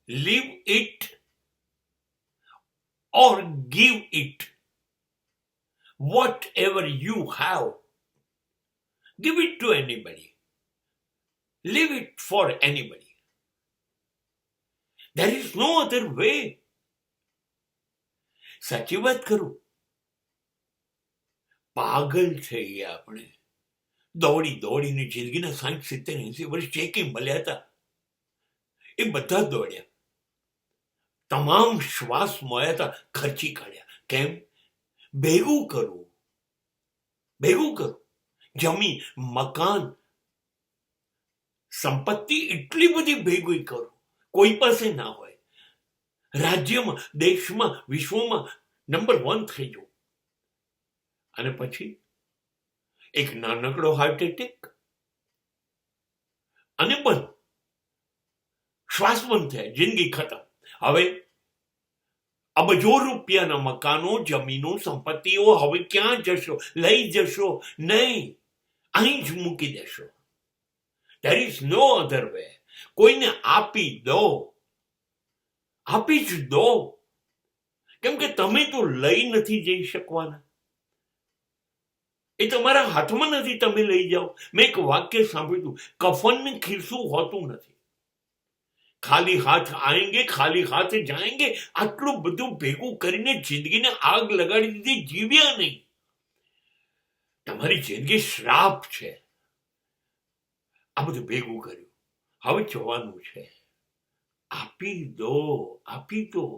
Live it or give it. Whatever you have, give it to anybody. Leave it for anybody. There is no other way. સાચી વાત કરું, પાગલ છે આપણે. દોડી દોડીને જિંદગીના 60-70-80 વર્ષ જે કંઈ મળ્યા હતા એ બધા દોડ્યા, તમામ શ્વાસ મોયા હતા, ખર્ચી કાઢ્યા. કેમ? ભેગું કરવું, જમીન, મકાન, સંપત્તિ એટલી બધી ભેગી કરું, કોઈ પાસે ના હોય. રાજ્યમાં, દેશમાં, વિશ્વમાં નંબર 1 થઈ જવું. અને પછી એક નાનકડો હાર્ટ એટેક અને બંધ, શ્વાસ બંધ થયા, જિંદગી ખતમ. હવે અબજો રૂપિયાના મકાનો, જમીનો, સંપત્તિઓ હવે ક્યાં જશો? લઈ જશો નહીં, અહીં જ મૂકી દેશો. There is no other way. કોઈને આપી જ દો, કેમ કે તમે તો લઈ નથી જઈ શકવાના. એ તમારા હાથમાં નથી, તમે લઈ જાઓ. મેં એક વાક્ય સાંભળ્યું, કફનને ખીરસું હોતું નથી. ખાલી હાથ આएंगे, ખાલી હાથ જાएंगे. આટલું બધું ભેગું કરીને જિંદગીને આગ લગાડી દીધી, જીવ્યા નહીં. તમારી જિંદગી શ્રાપ છે. આ બધું ભેગું કર્યું, હવે જવાનું છે. આપી દો.